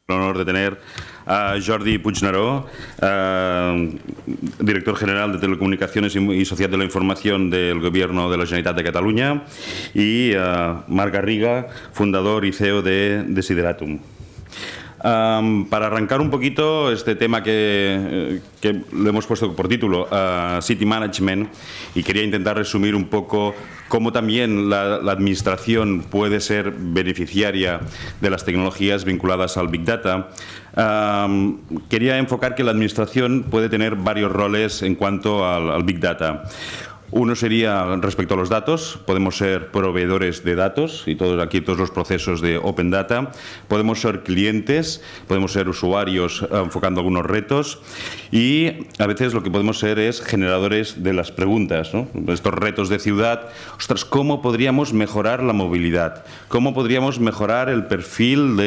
El honor de tener a Jordi Puigneró, director general de Telecomunicaciones y Sociedad de la Información del Gobierno de la Generalitat de Cataluña, y Marc Garriga, fundador y CEO de Desideratum. Para arrancar un poquito este tema que le hemos puesto por título City Management, y quería intentar resumir un poco cómo también la administración puede ser beneficiaria de las tecnologías vinculadas al Big Data. Quería enfocar que la administración puede tener varios roles en cuanto al Big Data. Uno sería respecto a los datos. Podemos ser proveedores de datos y todos los procesos de Open Data. Podemos ser clientes, podemos ser usuarios enfocando algunos retos, y a veces lo que podemos ser es generadores de las preguntas, ¿no? Estos retos de ciudad. Ostras, ¿cómo podríamos mejorar la movilidad? ¿Cómo podríamos mejorar el perfil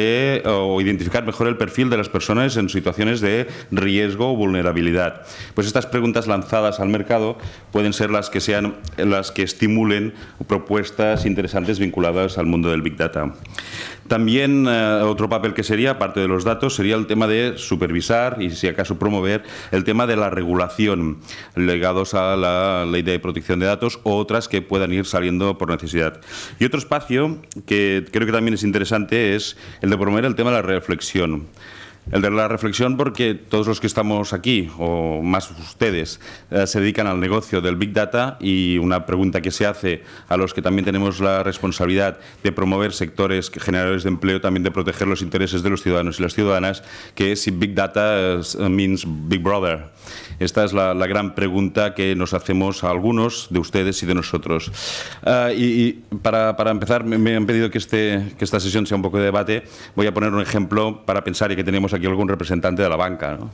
o identificar mejor el perfil de las personas en situaciones de riesgo o vulnerabilidad? Pues estas preguntas lanzadas al mercado pueden ser las que estimulen propuestas interesantes vinculadas al mundo del Big Data. También otro papel que sería, aparte de los datos, sería el tema de supervisar y, si acaso, promover el tema de la regulación ligados a la Ley de Protección de Datos o otras que puedan ir saliendo por necesidad. Y otro espacio que creo que también es interesante es el de promover el tema de la reflexión. El de la reflexión, porque todos los que estamos aquí, o más ustedes, se dedican al negocio del Big Data, y una pregunta que se hace a los que también tenemos la responsabilidad de promover sectores generadores de empleo, también de proteger los intereses de los ciudadanos y las ciudadanas, que es si Big Data means Big Brother. Esta es la gran pregunta que nos hacemos a algunos de ustedes y de nosotros. Y para empezar, me han pedido que esta sesión sea un poco de debate. Voy a poner un ejemplo para pensar, y que tenemos aquí algún representante de la banca, ¿no?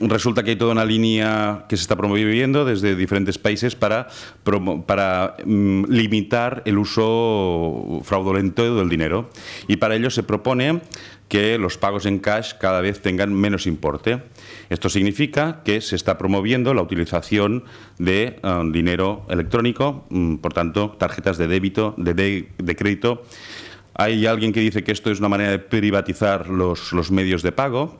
Resulta que hay toda una línea que se está promoviendo desde diferentes países para limitar el uso fraudulento del dinero, y para ello se propone que los pagos en cash cada vez tengan menos importe. Esto significa que se está promoviendo la utilización de dinero electrónico, por tanto, tarjetas de débito, de crédito. Hay alguien que dice que esto es una manera de privatizar los medios de pago.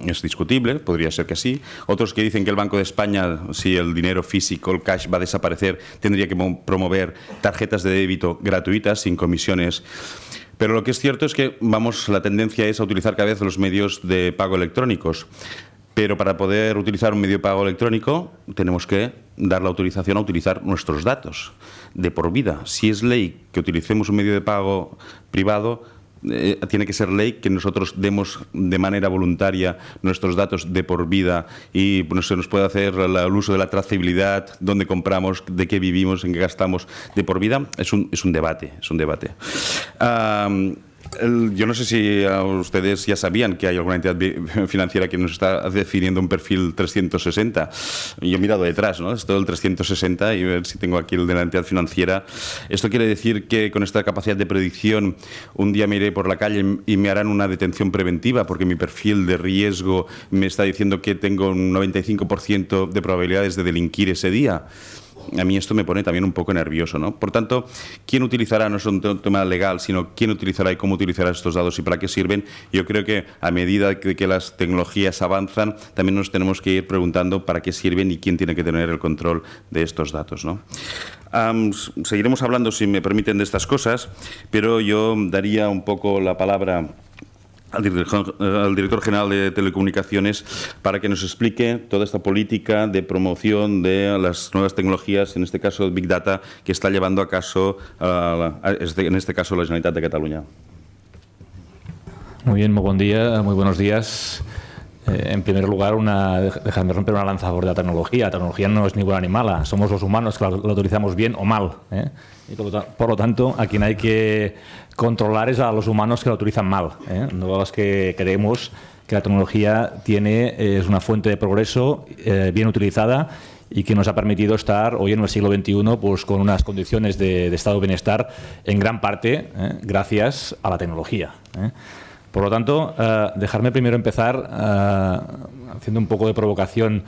Es discutible, podría ser que sí. Otros que dicen que el Banco de España, si el dinero físico, el cash, va a desaparecer, tendría que promover tarjetas de débito gratuitas, sin comisiones. Pero lo que es cierto es que la tendencia es a utilizar cada vez los medios de pago electrónicos. Pero para poder utilizar un medio de pago electrónico tenemos que dar la autorización a utilizar nuestros datos de por vida. Si es ley que utilicemos un medio de pago privado, tiene que ser ley que nosotros demos de manera voluntaria nuestros datos de por vida, y se nos puede hacer el uso de la trazabilidad, dónde compramos, de qué vivimos, en qué gastamos de por vida. Es un debate. Yo no sé si ustedes ya sabían que hay alguna entidad financiera que nos está definiendo un perfil 360. Yo he mirado detrás, ¿no? Esto del 360, y a ver si tengo aquí el de la entidad financiera. Esto quiere decir que con esta capacidad de predicción, un día me iré por la calle y me harán una detención preventiva porque mi perfil de riesgo me está diciendo que tengo un 95% de probabilidades de delinquir ese día. A mí esto me pone también un poco nervioso, ¿no? Por tanto, ¿quién utilizará? No es un tema legal, sino quién utilizará y cómo utilizará estos datos y para qué sirven. Yo creo que a medida que las tecnologías avanzan, también nos tenemos que ir preguntando para qué sirven y quién tiene que tener el control de estos datos, ¿no? Seguiremos hablando, si me permiten, de estas cosas, pero yo daría un poco la palabra al director general de Telecomunicaciones para que nos explique toda esta política de promoción de las nuevas tecnologías, en este caso Big Data, que está llevando a caso, en este caso, la Generalitat de Cataluña. Muy bien, muy buen día, muy buenos días. En primer lugar, dejadme romper una lanza a favor de la tecnología. La tecnología no es ni buena ni mala, somos los humanos que la utilizamos bien o mal, ¿eh? Y por lo tanto, a quien hay que controlar es a los humanos que la utilizan mal, ¿eh? No a los que creemos que la tecnología es una fuente de progreso bien utilizada y que nos ha permitido estar hoy en el siglo XXI pues, con unas condiciones de estado de bienestar en gran parte gracias a la tecnología, ¿eh? Por lo tanto, dejarme primero empezar haciendo un poco de provocación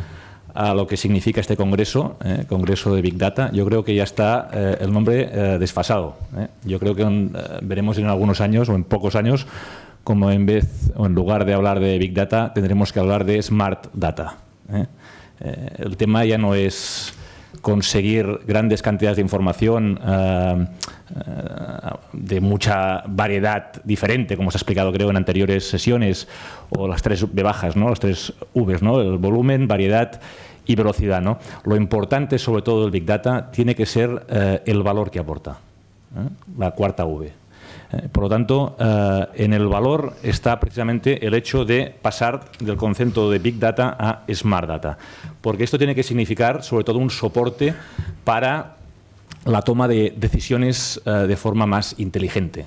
a lo que significa este congreso, Congreso de Big Data. Yo creo que ya está el nombre desfasado. Yo creo que veremos en algunos años o en pocos años como en lugar de hablar de Big Data, tendremos que hablar de Smart Data. El tema ya no es conseguir grandes cantidades de información de mucha variedad diferente, como se ha explicado creo en anteriores sesiones, o las 3 V bajas, ¿no? Las 3 Vs, ¿no? El volumen, variedad y velocidad, ¿no? Lo importante, sobre todo del Big Data, tiene que ser el valor que aporta, la 4ª V. Por lo tanto, en el valor está precisamente el hecho de pasar del concepto de Big Data a Smart Data, porque esto tiene que significar sobre todo un soporte para la toma de decisiones de forma más inteligente,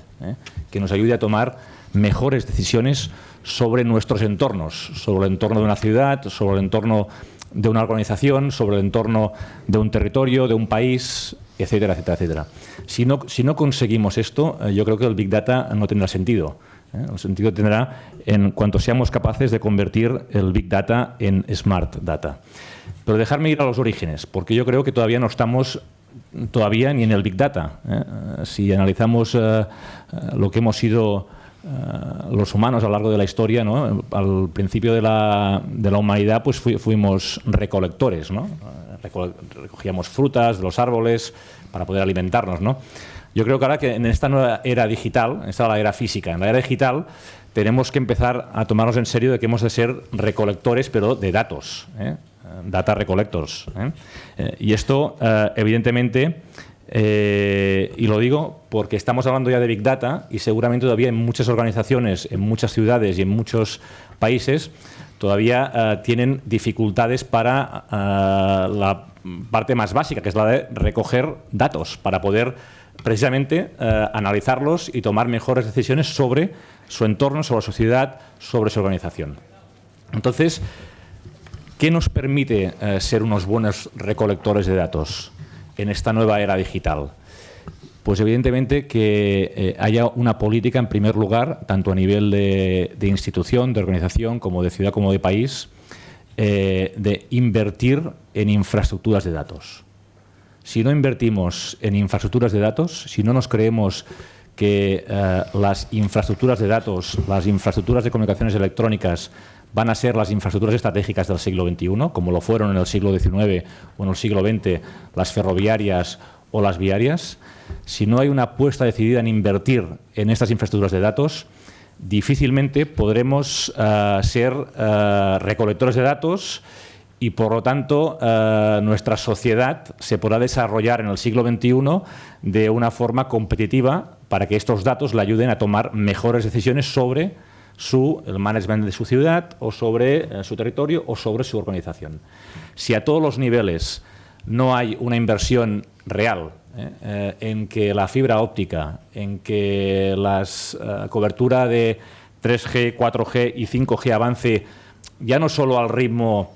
que nos ayude a tomar mejores decisiones sobre nuestros entornos, sobre el entorno de una ciudad, sobre el entorno de una organización, sobre el entorno de un territorio, de un país, etcétera, etcétera, etcétera. Si no conseguimos esto, yo creo que el Big Data no tendrá sentido. El sentido tendrá en cuanto seamos capaces de convertir el Big Data en Smart Data. Pero dejarme ir a los orígenes, porque yo creo que todavía no estamos ni en el Big Data. Si analizamos lo que hemos sido los humanos a lo largo de la historia, ¿no? Al principio de la humanidad pues fuimos recolectores, ¿no? Recogíamos frutas de los árboles para poder alimentarnos, ¿no? Yo creo que ahora que en esta nueva era digital, esta es la era física, en la era digital tenemos que empezar a tomarnos en serio de que hemos de ser recolectores, pero de datos, data recollectors. Y esto, evidentemente, y lo digo porque estamos hablando ya de Big Data y seguramente todavía en muchas organizaciones, en muchas ciudades y en muchos países todavía tienen dificultades para la parte más básica, que es la de recoger datos para poder precisamente analizarlos y tomar mejores decisiones sobre su entorno, sobre la sociedad, sobre su organización. Entonces, ¿qué nos permite ser unos buenos recolectores de datos en esta nueva era digital? Pues evidentemente que haya una política, en primer lugar, tanto a nivel de institución, de organización, como de ciudad, como de país, de invertir en infraestructuras de datos. Si no invertimos en infraestructuras de datos, si no nos creemos que las infraestructuras de datos, las infraestructuras de comunicaciones electrónicas van a ser las infraestructuras estratégicas del siglo XXI, como lo fueron en el siglo XIX o en el siglo XX las ferroviarias o las viarias, si no hay una apuesta decidida en invertir en estas infraestructuras de datos, difícilmente podremos ser recolectores de datos y, por lo tanto, nuestra sociedad se podrá desarrollar en el siglo XXI de una forma competitiva para que estos datos le ayuden a tomar mejores decisiones sobre el management de su ciudad o sobre su territorio o sobre su organización. Si a todos los niveles no hay una inversión real en que la fibra óptica, en que la cobertura de 3G, 4G y 5G avance ya no solo al ritmo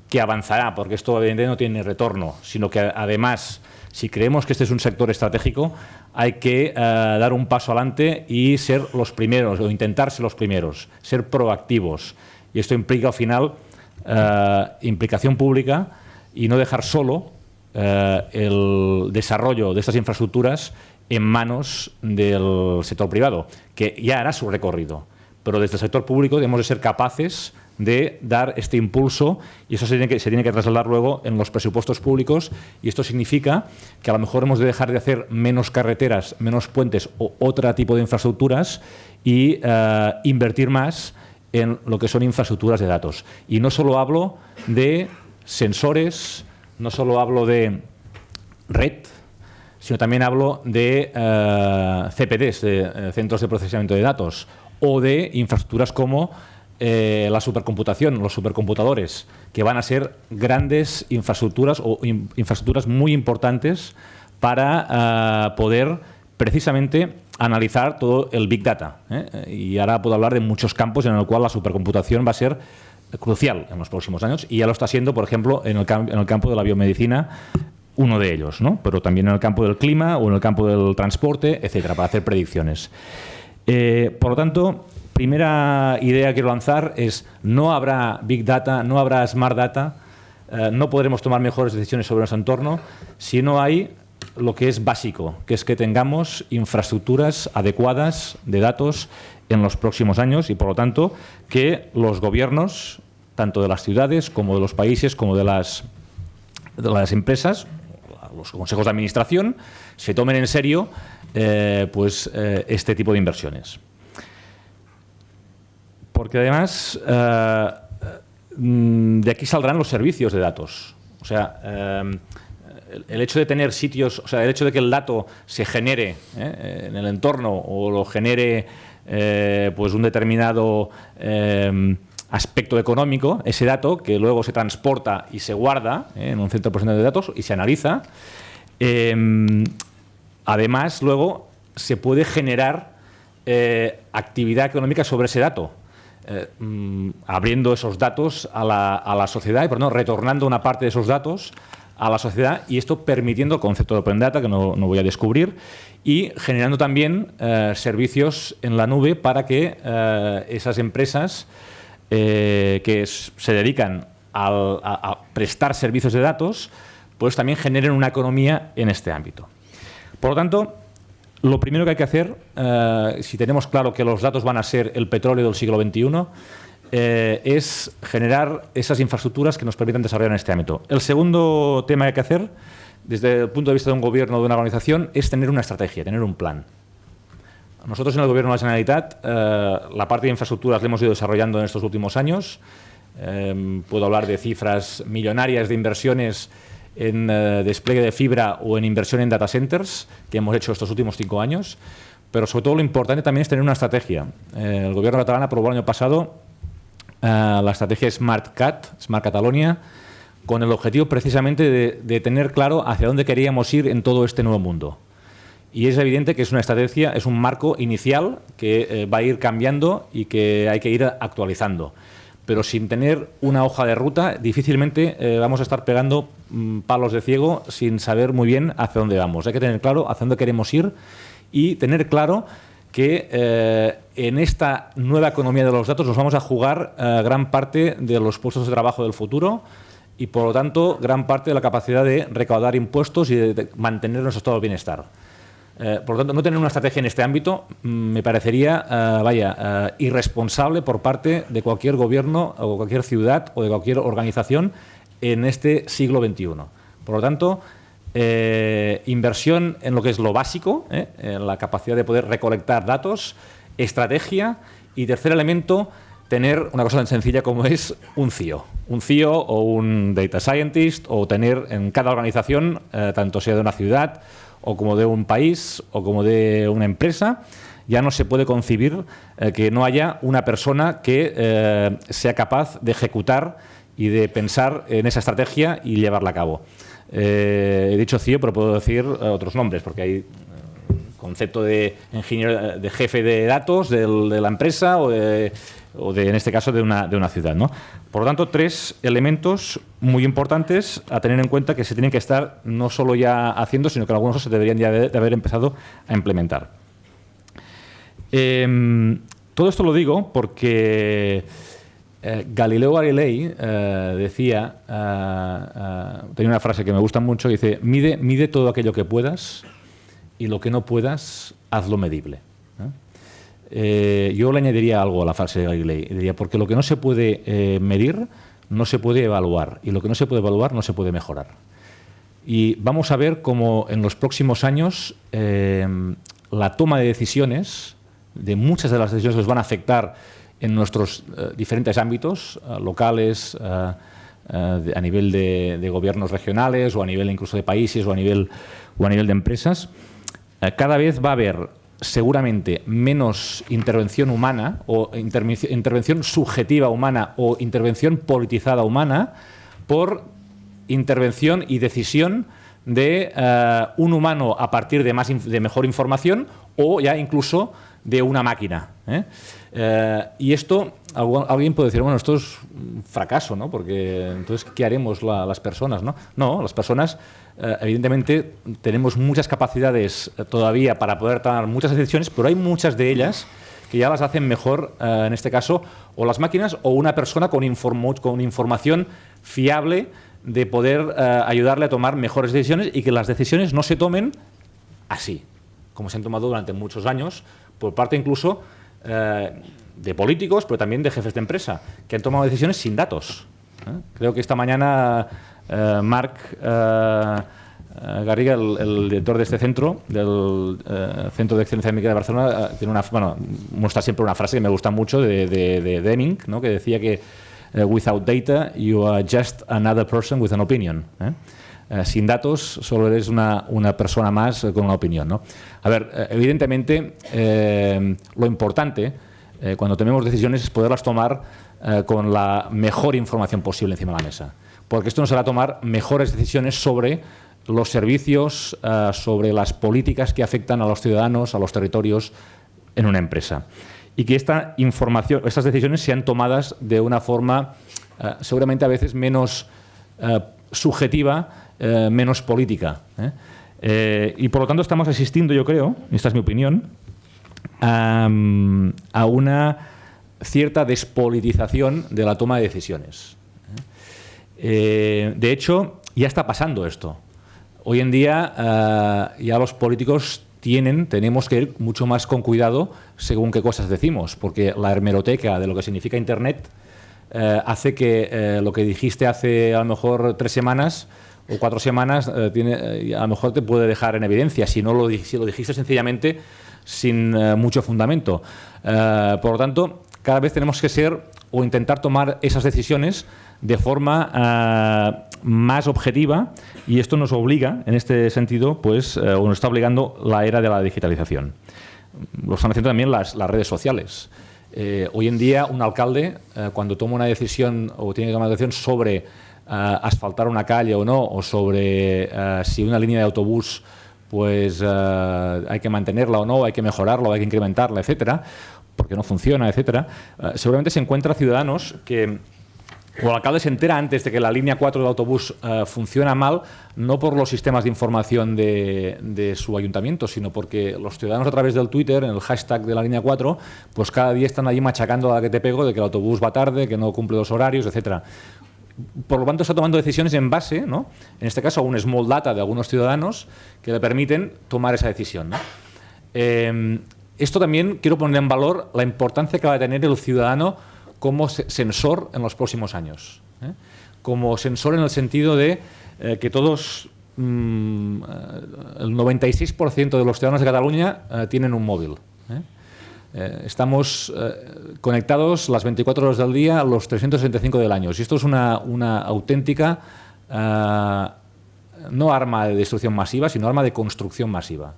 que avanzará, porque esto evidentemente no tiene retorno, sino que además, si creemos que este es un sector estratégico, hay que dar un paso adelante y ser los primeros, o intentar ser los primeros, ser proactivos. Y esto implica, al final, implicación pública y no dejar solo el desarrollo de estas infraestructuras en manos del sector privado, que ya hará su recorrido. Pero desde el sector público debemos de ser capaces de dar este impulso y eso se tiene que trasladar luego en los presupuestos públicos y esto significa que a lo mejor hemos de dejar de hacer menos carreteras, menos puentes o otro tipo de infraestructuras y invertir más en lo que son infraestructuras de datos. Y no solo hablo de sensores, no solo hablo de red, sino también hablo de CPDs, de centros de procesamiento de datos, o de infraestructuras como la supercomputación, los supercomputadores, que van a ser grandes infraestructuras o infraestructuras muy importantes para poder precisamente analizar todo el Big Data. Y ahora puedo hablar de muchos campos en el cual la supercomputación va a ser crucial en los próximos años y ya lo está siendo, por ejemplo, en el campo de la biomedicina, uno de ellos, ¿no? Pero también en el campo del clima o en el campo del transporte, etcétera, para hacer predicciones. Por lo tanto, primera idea que quiero lanzar es: no habrá Big Data, no habrá Smart Data, no podremos tomar mejores decisiones sobre nuestro entorno si no hay lo que es básico, que es que tengamos infraestructuras adecuadas de datos en los próximos años y, por lo tanto, que los gobiernos, tanto de las ciudades como de los países, como de las empresas, los consejos de administración, se tomen en serio este tipo de inversiones. Porque además de aquí saldrán los servicios de datos. O sea, el hecho de tener sitios, o sea, el hecho de que el dato se genere en el entorno o lo genere pues un determinado aspecto económico, ese dato que luego se transporta y se guarda en un centro de procesamiento de datos y se analiza, además luego se puede generar actividad económica sobre ese dato. Abriendo esos datos a la sociedad y, perdón, retornando una parte de esos datos a la sociedad, y esto permitiendo el concepto de Open Data, que no voy a descubrir, y generando también servicios en la nube para que esas empresas que se dedican a prestar servicios de datos, pues también generen una economía en este ámbito. Por lo tanto, lo primero que hay que hacer, si tenemos claro que los datos van a ser el petróleo del siglo XXI, es generar esas infraestructuras que nos permitan desarrollar en este ámbito. El segundo tema que hay que hacer, desde el punto de vista de un gobierno o de una organización, es tener una estrategia, tener un plan. Nosotros en el Gobierno de la Generalitat, la parte de infraestructuras la hemos ido desarrollando en estos últimos años. Puedo hablar de cifras millonarias de inversiones en despliegue de fibra o en inversión en data centers que hemos hecho estos últimos 5 años, pero sobre todo lo importante también es tener una estrategia. El Gobierno catalán aprobó el año pasado la estrategia Smart Catalonia, con el objetivo precisamente de tener claro hacia dónde queríamos ir en todo este nuevo mundo. Y es evidente que es una estrategia, es un marco inicial que va a ir cambiando y que hay que ir actualizando. Pero sin tener una hoja de ruta, difícilmente vamos a estar pegando palos de ciego sin saber muy bien hacia dónde vamos. Hay que tener claro hacia dónde queremos ir y tener claro que en esta nueva economía de los datos nos vamos a jugar gran parte de los puestos de trabajo del futuro y, por lo tanto, gran parte de la capacidad de recaudar impuestos y de mantener nuestro estado de bienestar. Por lo tanto, no tener una estrategia en este ámbito me parecería irresponsable por parte de cualquier gobierno o cualquier ciudad o de cualquier organización en este siglo XXI. Por lo tanto, inversión en lo que es lo básico, en la capacidad de poder recolectar datos, estrategia y, tercer elemento, tener una cosa tan sencilla como es un CIO. Un CIO o un Data Scientist, o tener en cada organización, tanto sea de una ciudad o como de un país o como de una empresa, ya no se puede concebir que no haya una persona que sea capaz de ejecutar y de pensar en esa estrategia y llevarla a cabo. He dicho CIO, pero puedo decir otros nombres, porque hay concepto de ingeniero, de jefe de datos de la empresa o en este caso de una ciudad, ¿no? Por lo tanto, 3 elementos muy importantes a tener en cuenta que se tienen que estar no solo ya haciendo, sino que algunos se deberían ya de haber empezado a implementar. Todo esto lo digo porque Galileo Galilei decía, tenía una frase que me gusta mucho, dice: mide todo aquello que puedas y lo que no puedas, hazlo medible. Yo le añadiría algo a la frase de Galilei, diría, porque lo que no se puede medir no se puede evaluar, y lo que no se puede evaluar no se puede mejorar. Y vamos a ver cómo en los próximos años la toma de decisiones, de muchas de las decisiones que nos van a afectar en nuestros diferentes ámbitos, locales, a nivel de gobiernos regionales o a nivel incluso de países o a nivel de empresas, cada vez va a haber seguramente menos intervención humana o intervención subjetiva humana o intervención politizada humana por intervención y decisión de un humano a partir de mejor información o ya incluso de una máquina. Y esto, alguien puede decir, bueno, esto es un fracaso, ¿no? Porque entonces, ¿qué haremos las personas, no? No, las personas, evidentemente, tenemos muchas capacidades todavía para poder tomar muchas decisiones, pero hay muchas de ellas que ya las hacen mejor, en este caso, o las máquinas o una persona con información fiable de poder ayudarle a tomar mejores decisiones y que las decisiones no se tomen así, como se han tomado durante muchos años, por parte incluso de políticos, pero también de jefes de empresa, que han tomado decisiones sin datos. Creo que esta mañana Marc Garriga, el director de este centro, del Centro de Excelencia Médica de Barcelona, muestra siempre una frase que me gusta mucho de Deming, ¿no? Que decía que without data you are just another person with an opinion. Sin datos solo eres una persona más con una opinión, ¿no? A ver, evidentemente lo importante cuando tomemos decisiones es poderlas tomar con la mejor información posible encima de la mesa, porque esto nos hará tomar mejores decisiones sobre los servicios, sobre las políticas que afectan a los ciudadanos, a los territorios en una empresa. Y que esta información, estas decisiones sean tomadas de una forma seguramente a veces menos subjetiva, menos política. Y por lo tanto estamos asistiendo, yo creo, y esta es mi opinión, a una cierta despolitización de la toma de decisiones. De hecho, ya está pasando esto. Hoy en día ya los políticos tenemos que ir mucho más con cuidado según qué cosas decimos, porque la hemeroteca de lo que significa Internet hace que lo que dijiste hace a lo mejor 3 semanas o 4 semanas a lo mejor te puede dejar en evidencia si lo dijiste sencillamente sin mucho fundamento. Por lo tanto, cada vez tenemos que ser o intentar tomar esas decisiones de forma más objetiva, y esto nos obliga, en este sentido, pues, o nos está obligando la era de la digitalización. Lo están haciendo también las redes sociales. Hoy en día, un alcalde, cuando toma una decisión o tiene que tomar una decisión sobre asfaltar una calle o no, o sobre si una línea de autobús pues hay que mantenerla o no, hay que mejorarla o hay que incrementarla, etcétera, porque no funciona, etcétera, seguramente se encuentra ciudadanos que o el alcalde se entera antes de que la línea 4 del autobús funciona mal, no por los sistemas de información de su ayuntamiento, sino porque los ciudadanos a través del Twitter, en el hashtag de la línea 4, pues cada día están allí machacando a la que te pego de que el autobús va tarde, que no cumple los horarios, etcétera. Por lo tanto, está tomando decisiones en base, ¿no?, en este caso, a un small data de algunos ciudadanos que le permiten tomar esa decisión, ¿no? Esto también quiero poner en valor la importancia que va a tener el ciudadano como sensor en los próximos años. Como sensor en el sentido de que todos, el 96% de los ciudadanos de Cataluña tienen un móvil. Estamos conectados las 24 horas del día, los 365 del año. Y esto es una auténtica, no arma de destrucción masiva, sino arma de construcción masiva.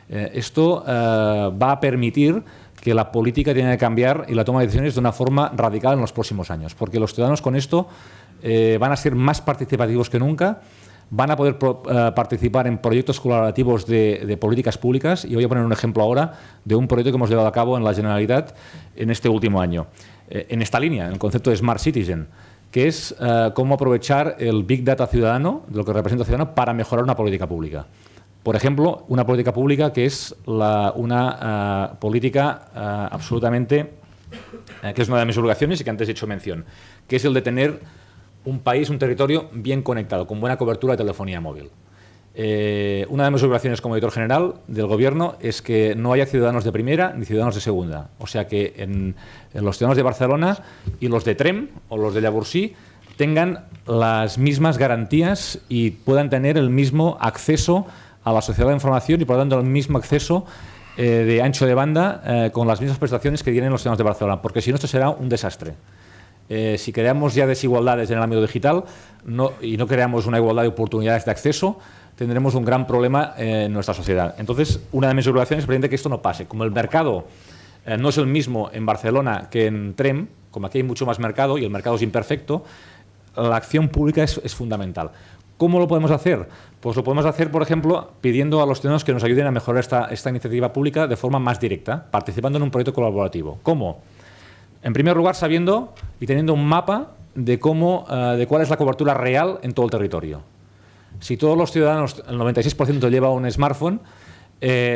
Esto va a permitir que la política tiene que cambiar y la toma de decisiones de una forma radical en los próximos años, porque los ciudadanos con esto van a ser más participativos que nunca, van a poder participar en proyectos colaborativos de políticas públicas, y voy a poner un ejemplo ahora de un proyecto que hemos llevado a cabo en la Generalitat en este último año, en esta línea, en el concepto de Smart Citizen, que es cómo aprovechar el Big Data ciudadano, de lo que representa el ciudadano, para mejorar una política pública. Por ejemplo, una política pública que es una política absolutamente, que es una de mis obligaciones y que antes he hecho mención, que es el de tener un país, un territorio bien conectado, con buena cobertura de telefonía móvil. Una de mis obligaciones como director general del Gobierno es que no haya ciudadanos de primera ni ciudadanos de segunda. O sea, que en los ciudadanos de Barcelona y los de Trem o los de Llavorsí tengan las mismas garantías y puedan tener el mismo acceso a la sociedad de información y, por lo tanto, el mismo acceso de ancho de banda con las mismas prestaciones que tienen los ciudadanos de Barcelona, porque si no, esto será un desastre. Si creamos ya desigualdades en el ámbito digital y no creamos una igualdad de oportunidades de acceso, tendremos un gran problema en nuestra sociedad. Entonces, una de mis obligaciones es pretender que esto no pase. Como el mercado no es el mismo en Barcelona que en Trem, como aquí hay mucho más mercado y el mercado es imperfecto, la acción pública es fundamental. ¿Cómo lo podemos hacer? Pues lo podemos hacer, por ejemplo, pidiendo a los ciudadanos que nos ayuden a mejorar esta iniciativa pública de forma más directa, participando en un proyecto colaborativo. ¿Cómo? En primer lugar, sabiendo y teniendo un mapa de cuál es la cobertura real en todo el territorio. Si todos los ciudadanos, el 96% lleva un smartphone,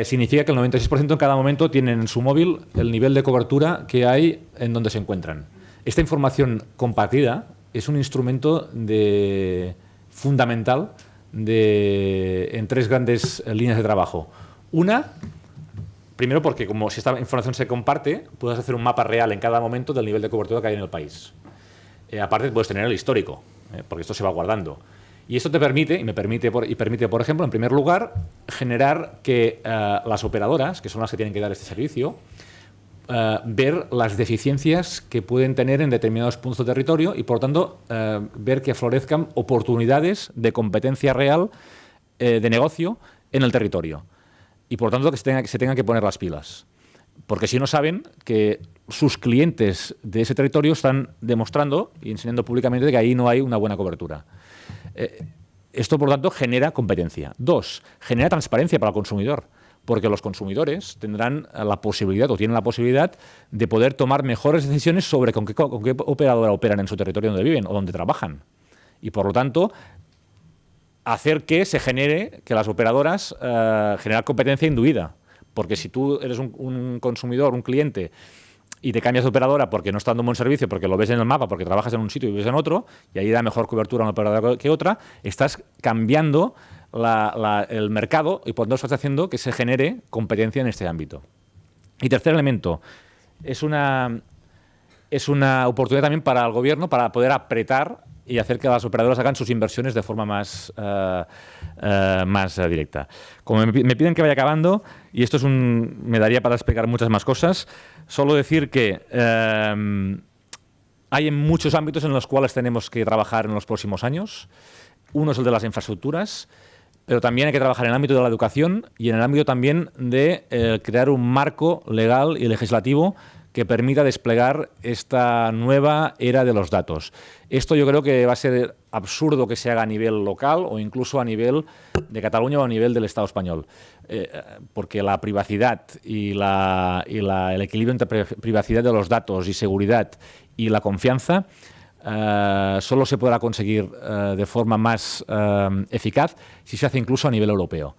significa que el 96% en cada momento tienen en su móvil el nivel de cobertura que hay en donde se encuentran. Esta información compartida es un instrumento fundamental en tres grandes líneas de trabajo. Una, primero porque como si esta información se comparte, puedes hacer un mapa real en cada momento del nivel de cobertura que hay en el país. Aparte puedes tener el histórico, porque esto se va guardando. Y esto te permite, permite, por ejemplo, en primer lugar, generar que las operadoras, que son las que tienen que dar este servicio, ver las deficiencias que pueden tener en determinados puntos de territorio y, por lo tanto, ver que florezcan oportunidades de competencia real de negocio en el territorio. Y, por lo tanto, que se tengan que poner las pilas. Porque si no saben que sus clientes de ese territorio están demostrando y enseñando públicamente que ahí no hay una buena cobertura. Esto, por lo tanto, genera competencia. Dos, genera transparencia para el consumidor. Porque los consumidores tendrán la posibilidad o tienen la posibilidad de poder tomar mejores decisiones sobre con qué operadora operan en su territorio donde viven o donde trabajan. Y, por lo tanto, hacer que se genere, que las operadoras generar competencia induida. Porque si tú eres un consumidor, un cliente, y te cambias de operadora porque no está dando un buen servicio, porque lo ves en el mapa, porque trabajas en un sitio y vives en otro, y ahí da mejor cobertura una operadora que otra, estás cambiando el mercado y por lo tanto estás haciendo que se genere competencia en este ámbito. Y tercer elemento, es una oportunidad también para el gobierno para poder apretar y hacer que las operadoras hagan sus inversiones de forma más directa. Como me piden que vaya acabando, y esto me daría para explicar muchas más cosas, solo decir que hay muchos ámbitos en los cuales tenemos que trabajar en los próximos años. Uno es el de las infraestructuras, pero también hay que trabajar en el ámbito de la educación y en el ámbito también de crear un marco legal y legislativo que permita desplegar esta nueva era de los datos. Esto yo creo que va a ser absurdo que se haga a nivel local o incluso a nivel de Cataluña o a nivel del Estado español, porque la privacidad y el equilibrio entre privacidad de los datos y seguridad y la confianza solo se podrá conseguir de forma más eficaz si se hace incluso a nivel europeo.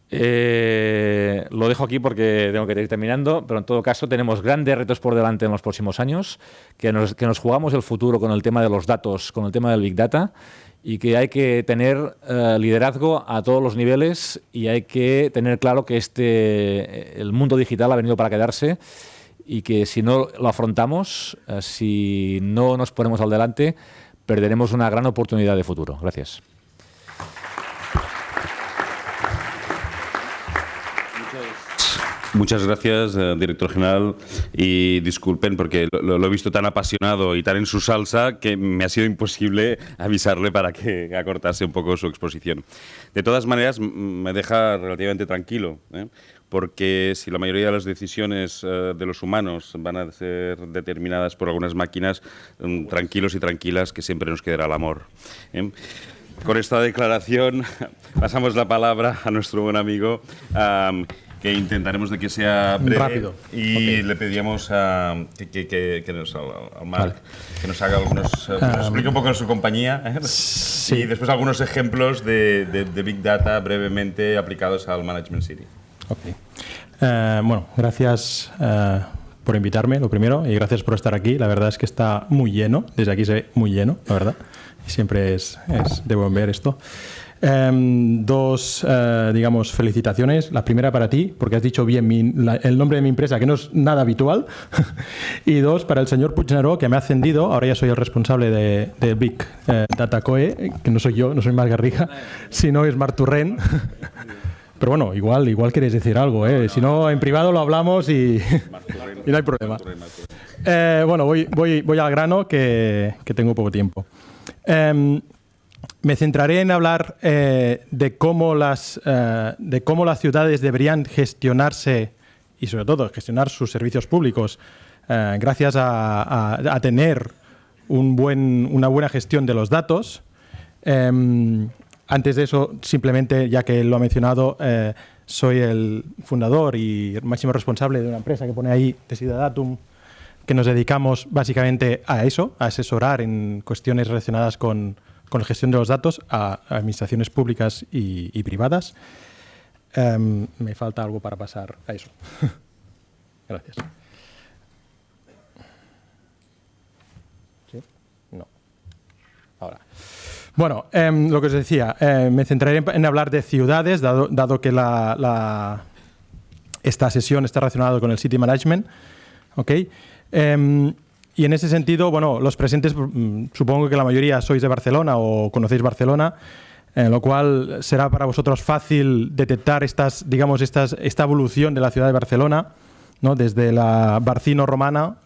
Lo dejo aquí porque tengo que ir terminando, pero en todo caso tenemos grandes retos por delante en los próximos años, que nos jugamos el futuro con el tema de los datos, con el tema del Big Data, y que hay que tener liderazgo a todos los niveles y hay que tener claro que el mundo digital ha venido para quedarse y que si no lo afrontamos, si no nos ponemos al delante, perderemos una gran oportunidad de futuro. Gracias. Muchas gracias, director general, y disculpen porque lo he visto tan apasionado y tan en su salsa que me ha sido imposible avisarle para que acortase un poco su exposición. De todas maneras, me deja relativamente tranquilo, porque si la mayoría de las decisiones de los humanos van a ser determinadas por algunas máquinas, tranquilos y tranquilas, que siempre nos quedará el amor. Con esta declaración pasamos la palabra a nuestro buen amigo, que intentaremos de que sea breve. Rápido. Y le pedíamos al Marc que nos haga algunos, nos explique un poco su compañía, sí. Y después algunos ejemplos de Big Data brevemente aplicados al Management City. Okay. Bueno, gracias por invitarme, lo primero, y gracias por estar aquí. La verdad es que está muy lleno, desde aquí se ve muy lleno, la verdad. Y siempre es de buen ver esto. Dos, digamos, felicitaciones. La primera para ti, porque has dicho bien el nombre de mi empresa, que no es nada habitual. Y dos, para el señor Puigneró, que me ha ascendido. Ahora ya soy el responsable de Big Data COE, que no soy yo, no soy Marc Garriga, sino es Marc Turrent. Pero bueno, igual queréis decir algo, ¿eh? Si no, en privado lo hablamos y no hay problema. Bueno, voy al grano, que tengo poco tiempo. Me centraré en hablar de cómo las ciudades deberían gestionarse y, sobre todo, gestionar sus servicios públicos gracias a tener una buena gestión de los datos. Antes de eso, simplemente, ya que lo ha mencionado, soy el fundador y máximo responsable de una empresa que pone ahí, Desideratum, que nos dedicamos básicamente a eso, a asesorar en cuestiones relacionadas con la gestión de los datos a administraciones públicas y privadas. Me falta algo para pasar a eso. Gracias. ¿Sí? No. Ahora. Bueno, lo que os decía, me centraré en hablar de ciudades, dado que esta sesión está relacionada con el City Management. ¿Okay? Y en ese sentido, bueno, los presentes, supongo que la mayoría sois de Barcelona o conocéis Barcelona, lo cual será para vosotros fácil detectar esta evolución de la ciudad de Barcelona, ¿no? Desde la Barcino-romana,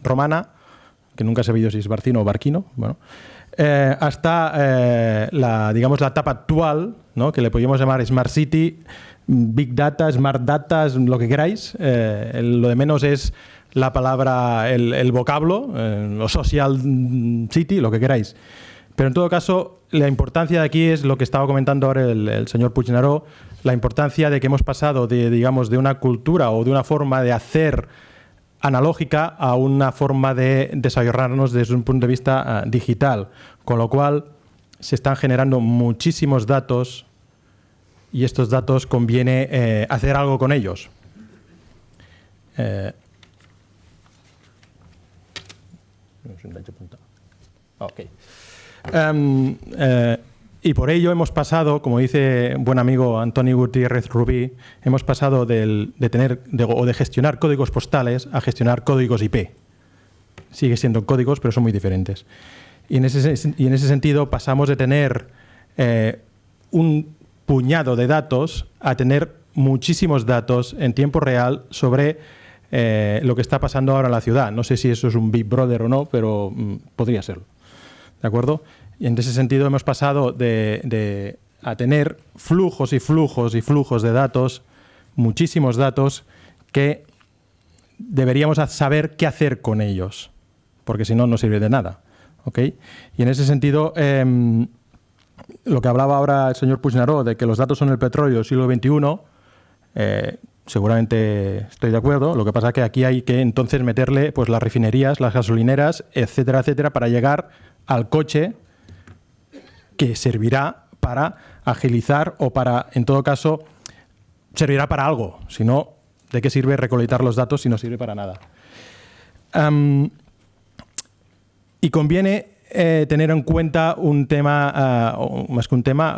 que nunca he sabido si es Barcino o Barquino, bueno, hasta la etapa actual, ¿no? Que le podríamos llamar Smart City, Big Data, Smart Data, lo que queráis. Lo de menos es la palabra, el vocablo, o Social City, lo que queráis. Pero en todo caso, la importancia de aquí es lo que estaba comentando ahora el señor Puigneró, la importancia de que hemos pasado de una cultura o de una forma de hacer analógica a una forma de desarrollarnos desde un punto de vista digital, con lo cual se están generando muchísimos datos y estos datos conviene hacer algo con ellos. Okay. Y por ello hemos pasado, como dice un buen amigo Antoni Gutiérrez Rubí, hemos pasado de gestionar códigos postales a gestionar códigos IP. Sigue siendo códigos, pero son muy diferentes. Y en ese sentido pasamos de tener un puñado de datos a tener muchísimos datos en tiempo real sobre lo que está pasando ahora en la ciudad. No sé si eso es un Big Brother o no, pero podría serlo. ¿De acuerdo? Y en ese sentido hemos pasado a tener flujos y flujos y flujos de datos, muchísimos datos, que deberíamos saber qué hacer con ellos, porque si no, no sirve de nada. ¿Okay? Y en ese sentido, lo que hablaba ahora el señor Puigneró, de que los datos son el petróleo del siglo XXI, seguramente estoy de acuerdo. Lo que pasa es que aquí hay que entonces meterle pues, las refinerías, las gasolineras, etcétera, etcétera, para llegar al coche que servirá para agilizar o para, en todo caso, servirá para algo. Si no, ¿de qué sirve recolectar los datos si no sirve para nada? Y conviene tener en cuenta un tema, más que un tema,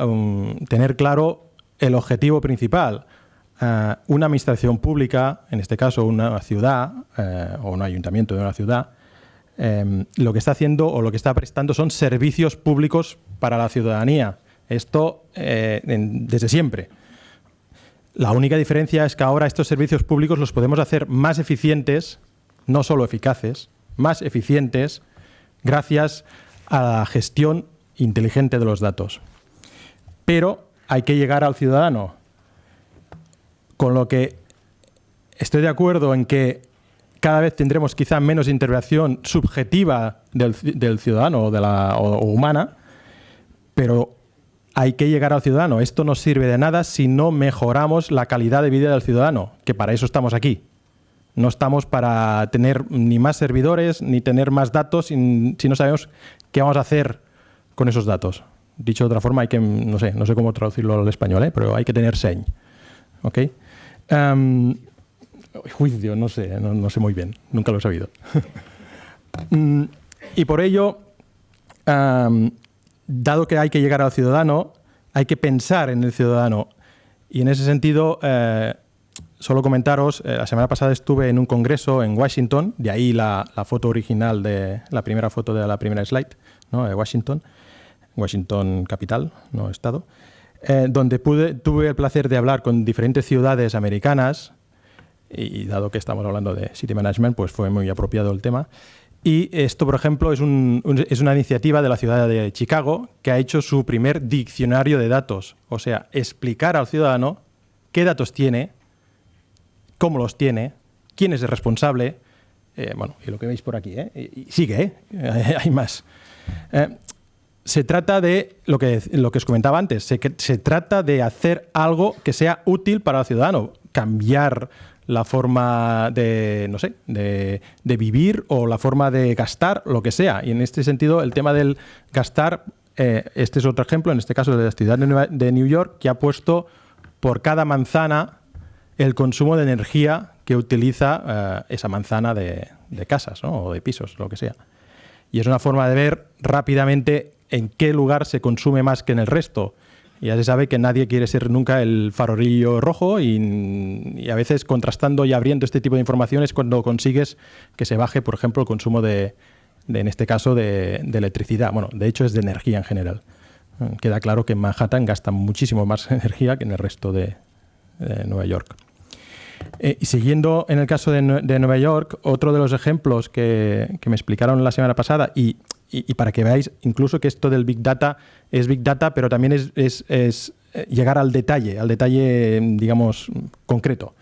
tener claro el objetivo principal. Una administración pública, en este caso una ciudad o un ayuntamiento de una ciudad, lo que está haciendo o lo que está prestando son servicios públicos para la ciudadanía. Esto desde siempre. La única diferencia es que ahora estos servicios públicos los podemos hacer más eficientes, no solo eficaces, más eficientes gracias a la gestión inteligente de los datos. Pero hay que llegar al ciudadano. Con lo que estoy de acuerdo en que cada vez tendremos quizá menos intervención subjetiva del ciudadano o humana, pero hay que llegar al ciudadano. Esto no sirve de nada si no mejoramos la calidad de vida del ciudadano, que para eso estamos aquí. No estamos para tener ni más servidores ni tener más datos si no sabemos qué vamos a hacer con esos datos. Dicho de otra forma, hay que, no sé cómo traducirlo al español, pero hay que tener seny. ¿Ok? Juicio, no sé muy bien, nunca lo he sabido. Y por ello, dado que hay que llegar al ciudadano, hay que pensar en el ciudadano. Y en ese sentido, solo comentaros, la semana pasada estuve en un congreso en Washington, de ahí la foto original de la primera foto de la primera slide, ¿no? De Washington capital, no estado, donde tuve el placer de hablar con diferentes ciudades americanas. Y dado que estamos hablando de City Management, pues fue muy apropiado el tema. Y esto, por ejemplo, es una iniciativa de la ciudad de Chicago que ha hecho su primer diccionario de datos. O sea, explicar al ciudadano qué datos tiene, cómo los tiene, quién es el responsable. Y lo que veis por aquí, y sigue, hay más. Se trata de lo que os comentaba antes. Se trata de hacer algo que sea útil para el ciudadano. Cambiar la forma de vivir o la forma de gastar, lo que sea. Y en este sentido, el tema del gastar, este es otro ejemplo, en este caso de la ciudad de New York, que ha puesto por cada manzana el consumo de energía que utiliza esa manzana de casas, ¿no? O de pisos, lo que sea. Y es una forma de ver rápidamente en qué lugar se consume más que en el resto. Ya se sabe que nadie quiere ser nunca el farolillo rojo y a veces contrastando y abriendo este tipo de información es cuando consigues que se baje, por ejemplo, el consumo en este caso, de electricidad. Bueno, de hecho es de energía en general. Queda claro que en Manhattan gastan muchísimo más energía que en el resto de Nueva York. Y siguiendo en el caso de Nueva York, otro de los ejemplos que me explicaron la semana pasada y para que veáis incluso que esto del Big Data es Big Data, pero también es llegar al detalle, digamos, concreto.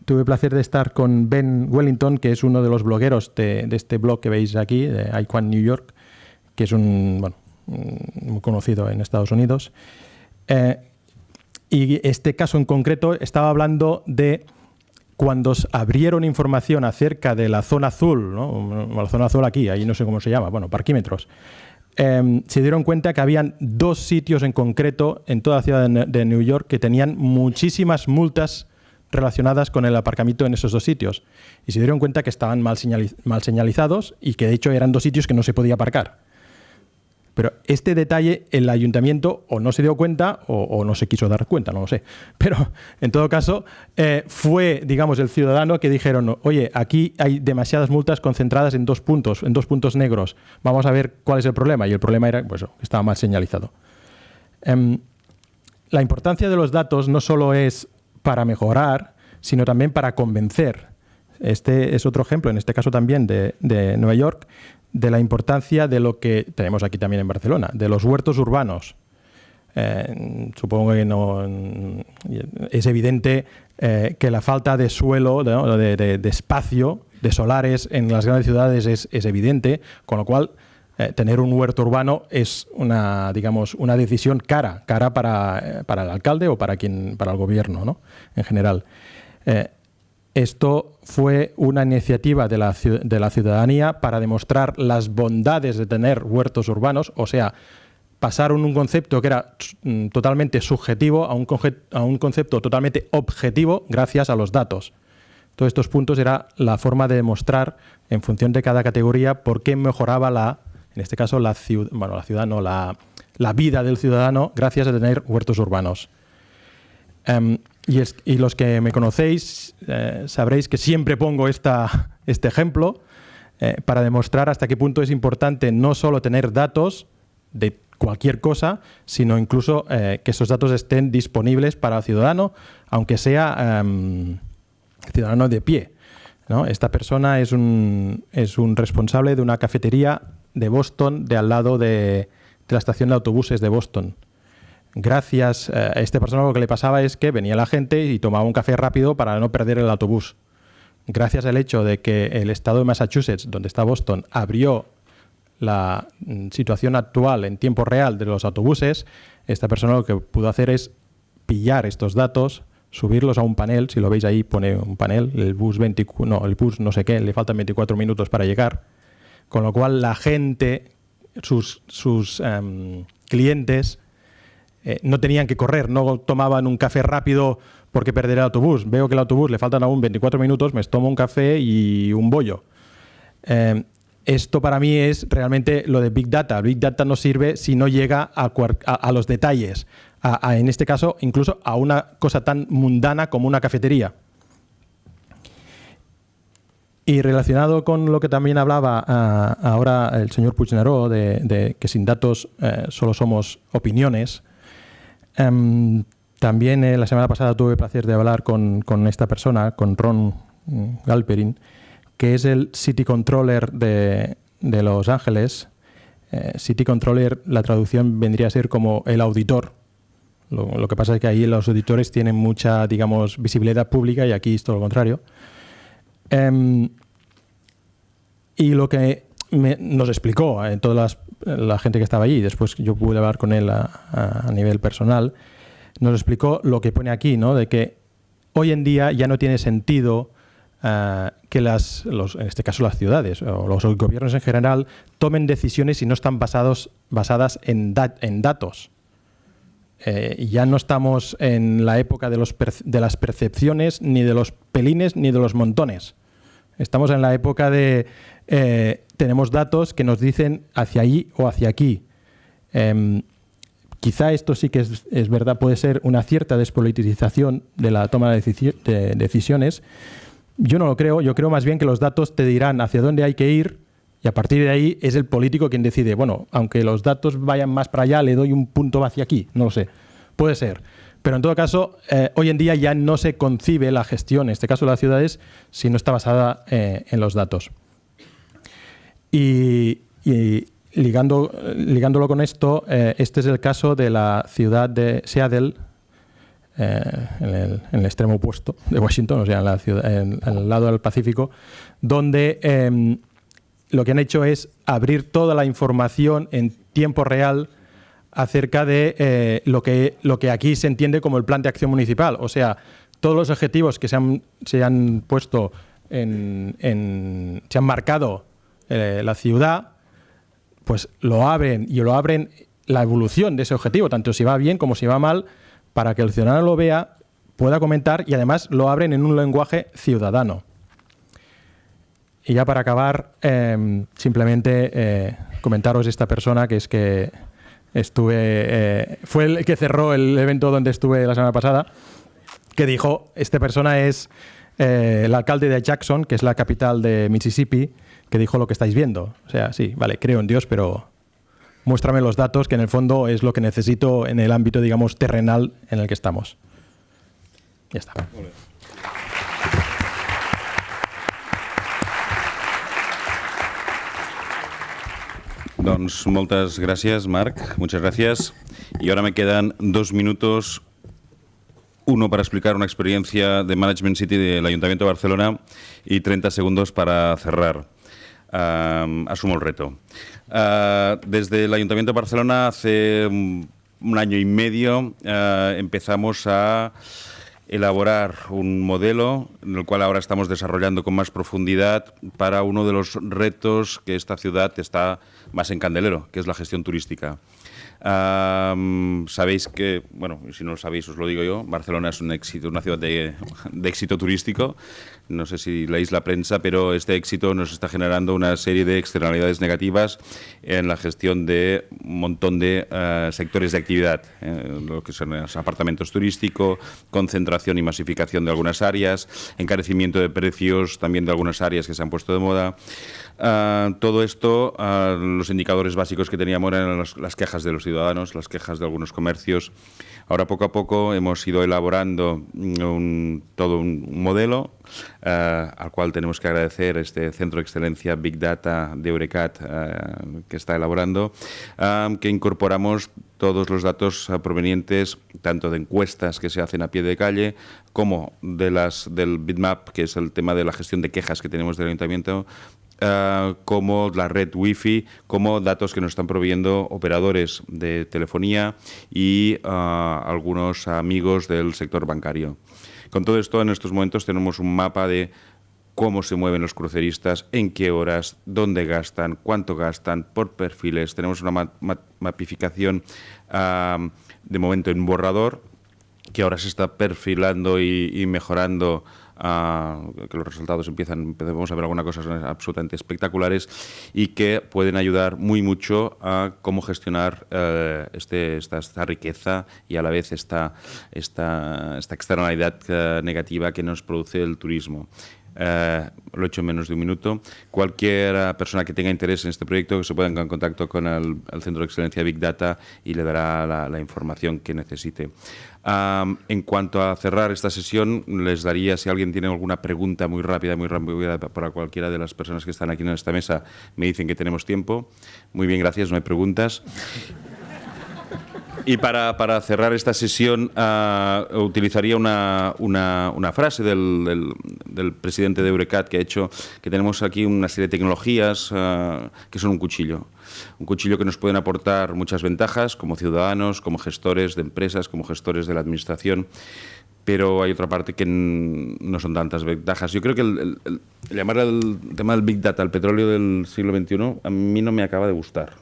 Tuve el placer de estar con Ben Wellington, que es uno de los blogueros de este blog que veis aquí, de iQuant New York, que es muy conocido en Estados Unidos. Y este caso en concreto estaba hablando de cuando abrieron información acerca de la zona azul, ¿no? La zona azul aquí, ahí no sé cómo se llama, parquímetros, se dieron cuenta que habían 2 sitios en concreto en toda la ciudad de New York que tenían muchísimas multas relacionadas con el aparcamiento en esos 2 sitios. Y se dieron cuenta que estaban mal señalizados y que de hecho eran 2 sitios que no se podía aparcar. Pero este detalle el ayuntamiento o no se dio cuenta o no se quiso dar cuenta, no lo sé. Pero en todo caso fue, digamos, el ciudadano que dijeron, oye, aquí hay demasiadas multas concentradas en 2 puntos negros. Vamos a ver cuál es el problema. Y el problema era pues, que estaba mal señalizado. La importancia de los datos no solo es para mejorar, sino también para convencer. Este es otro ejemplo, en este caso también de Nueva York, de la importancia de lo que tenemos aquí también en Barcelona, de los huertos urbanos. Supongo que no es evidente que la falta de suelo, ¿no? de espacio, de solares en las grandes ciudades es evidente, con lo cual tener un huerto urbano es una decisión cara para el alcalde o para el gobierno, ¿no? En general. Esto fue una iniciativa de la ciudadanía para demostrar las bondades de tener huertos urbanos, o sea, pasaron un concepto que era totalmente subjetivo a un concepto totalmente objetivo gracias a los datos. Todos estos puntos era la forma de demostrar, en función de cada categoría, por qué mejoraba en este caso la vida del ciudadano gracias a tener huertos urbanos. Y los que me conocéis sabréis que siempre pongo este ejemplo para demostrar hasta qué punto es importante no solo tener datos de cualquier cosa, sino incluso que esos datos estén disponibles para el ciudadano, aunque sea ciudadano de pie, ¿no? Esta persona es un responsable de una cafetería de Boston, de al lado de la estación de autobuses de Boston. Gracias a esta persona lo que le pasaba es que venía la gente y tomaba un café rápido para no perder el autobús. Gracias al hecho de que el estado de Massachusetts, donde está Boston, abrió la situación actual en tiempo real de los autobuses, esta persona lo que pudo hacer es pillar estos datos, subirlos a un panel. Si lo veis ahí pone un panel, el bus no sé qué, le faltan 24 minutos para llegar, con lo cual la gente, sus clientes, no tenían que correr, no tomaban un café rápido porque perderé el autobús. Veo que el autobús le faltan aún 24 minutos, me tomo un café y un bollo. Esto para mí es realmente lo de Big Data. Big Data no sirve si no llega a los detalles, en este caso incluso a una cosa tan mundana como una cafetería. Y relacionado con lo que también hablaba ahora el señor Puigneró, de que sin datos solo somos opiniones, también la semana pasada tuve el placer de hablar con esta persona, con Ron Galperin, que es el City Controller de Los Ángeles. City Controller, la traducción vendría a ser como el auditor. Lo que pasa es que ahí los auditores tienen mucha, visibilidad pública y aquí es todo lo contrario. Y lo que nos explicó toda la gente que estaba allí, después yo pude hablar con él a nivel personal, nos explicó lo que pone aquí, ¿no? De que hoy en día ya no tiene sentido que en este caso las ciudades o los gobiernos en general tomen decisiones si no están basadas en datos. Ya no estamos en la época de las percepciones, ni de los pelines, ni de los montones. Estamos en la época de tenemos datos que nos dicen hacia allí o hacia aquí. Quizá esto sí que es verdad, puede ser una cierta despolitización de la toma de decisiones. Yo no lo creo, yo creo más bien que los datos te dirán hacia dónde hay que ir y a partir de ahí es el político quien decide, bueno, aunque los datos vayan más para allá, le doy un punto hacia aquí, no lo sé, puede ser. Pero en todo caso, hoy en día ya no se concibe la gestión, en este caso de las ciudades, si no está basada en los datos. Y ligándolo con esto, este es el caso de la ciudad de Seattle, en el extremo opuesto de Washington, o sea, en el lado del Pacífico, donde lo que han hecho es abrir toda la información en tiempo real acerca de lo que aquí se entiende como el plan de acción municipal. O sea, todos los objetivos que se han puesto se han marcado la ciudad, pues lo abren la evolución de ese objetivo, tanto si va bien como si va mal, para que el ciudadano lo vea, pueda comentar y además lo abren en un lenguaje ciudadano. Y ya para acabar, simplemente comentaros esta persona que es que fue el que cerró el evento donde estuve la semana pasada, que dijo, esta persona es el alcalde de Jackson, que es la capital de Mississippi, que dijo lo que estáis viendo. O sea, sí, vale, creo en Dios, pero muéstrame los datos, que en el fondo es lo que necesito en el ámbito, digamos, terrenal en el que estamos. Ya está. Doncs moltes gràcies, Marc, muchas gracias. Y ahora me quedan 2 minutos, uno para explicar una experiencia de Management City del Ayuntamiento de Barcelona y 30 segundos para cerrar. Asumo el reto. Desde el Ayuntamiento de Barcelona hace un año y medio empezamos a elaborar un modelo en el cual ahora estamos desarrollando con más profundidad para uno de los retos que esta ciudad está más en candelero, que es la gestión turística. Sabéis que, bueno, si no lo sabéis os lo digo yo, Barcelona es un éxito, una ciudad de éxito turístico. No sé si leéis la prensa, pero este éxito nos está generando una serie de externalidades negativas en la gestión de un montón de sectores de actividad, lo que son los apartamentos turísticos, concentración y masificación de algunas áreas, encarecimiento de precios también de algunas áreas que se han puesto de moda. Todo esto, los indicadores básicos que teníamos eran las quejas de los ciudadanos, las quejas de algunos comercios. Ahora, poco a poco, hemos ido elaborando todo un modelo al cual tenemos que agradecer este Centro de Excelencia Big Data de Eurecat que está elaborando, que incorporamos todos los datos provenientes tanto de encuestas que se hacen a pie de calle como del bitmap, que es el tema de la gestión de quejas que tenemos del Ayuntamiento, como la red Wi-Fi, como datos que nos están proveyendo operadores de telefonía y algunos amigos del sector bancario. Con todo esto, en estos momentos tenemos un mapa de cómo se mueven los cruceristas, en qué horas, dónde gastan, cuánto gastan, por perfiles. Tenemos una mapificación de momento en borrador, que ahora se está perfilando y mejorando, que los resultados empezamos a ver algunas cosas absolutamente espectaculares y que pueden ayudar muy mucho a cómo gestionar esta riqueza y a la vez esta externalidad negativa que nos produce el turismo. Lo he hecho en menos de un minuto. Cualquier persona que tenga interés en este proyecto que se ponga en contacto con el Centro de Excelencia Big Data y le dará la información que necesite. En cuanto a cerrar esta sesión, les daría, si alguien tiene alguna pregunta muy rápida para cualquiera de las personas que están aquí en esta mesa, me dicen que tenemos tiempo. Muy bien, gracias, no hay preguntas. Y para cerrar esta sesión utilizaría una frase del presidente de Eurecat que ha hecho que tenemos aquí una serie de tecnologías que son un cuchillo que nos pueden aportar muchas ventajas como ciudadanos, como gestores de empresas, como gestores de la administración, pero hay otra parte que no son tantas ventajas. Yo creo que el llamar al tema del Big Data, el petróleo del siglo XXI, a mí no me acaba de gustar.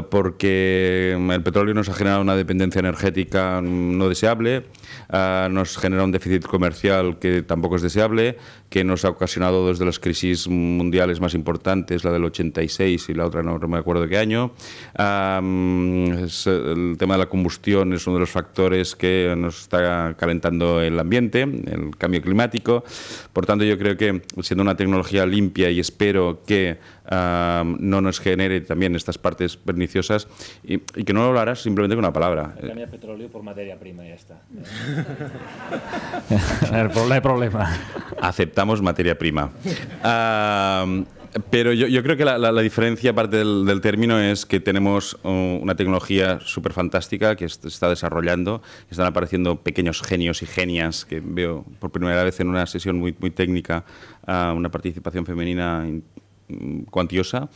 Porque el petróleo nos ha generado una dependencia energética no deseable, nos genera un déficit comercial que tampoco es deseable, que nos ha ocasionado dos de las crisis mundiales más importantes, la del 86 y la otra no me acuerdo de qué año. El tema de la combustión es uno de los factores que nos está calentando el ambiente, el cambio climático. Por tanto, yo creo que siendo una tecnología limpia, y espero que no nos genere también estas partes perniciosas, y que no lo harás simplemente con una palabra. Cambia petróleo por materia prima y ya está. No hay problema. Aceptamos materia prima. Pero yo creo que la diferencia, aparte del término, es que tenemos una tecnología súper fantástica que se está desarrollando. Están apareciendo pequeños genios y genias que veo por primera vez en una sesión muy técnica, una participación femenina cuantiosa.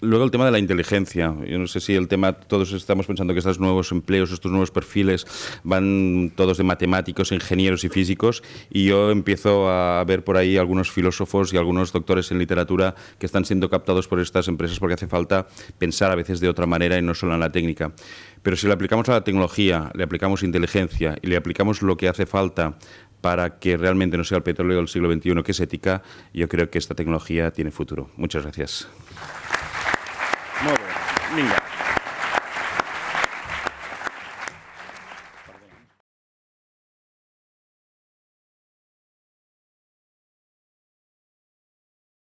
Luego el tema de la inteligencia. Yo no sé si el tema, todos estamos pensando que estos nuevos empleos, estos nuevos perfiles van todos de matemáticos, ingenieros y físicos, y yo empiezo a ver por ahí algunos filósofos y algunos doctores en literatura que están siendo captados por estas empresas porque hace falta pensar a veces de otra manera y no solo en la técnica. Pero si le aplicamos a la tecnología, le aplicamos inteligencia y le aplicamos lo que hace falta para que realmente no sea el petróleo del siglo XXI, que es ética, yo creo que esta tecnología tiene futuro. Muchas gracias. Muy bien. Venga.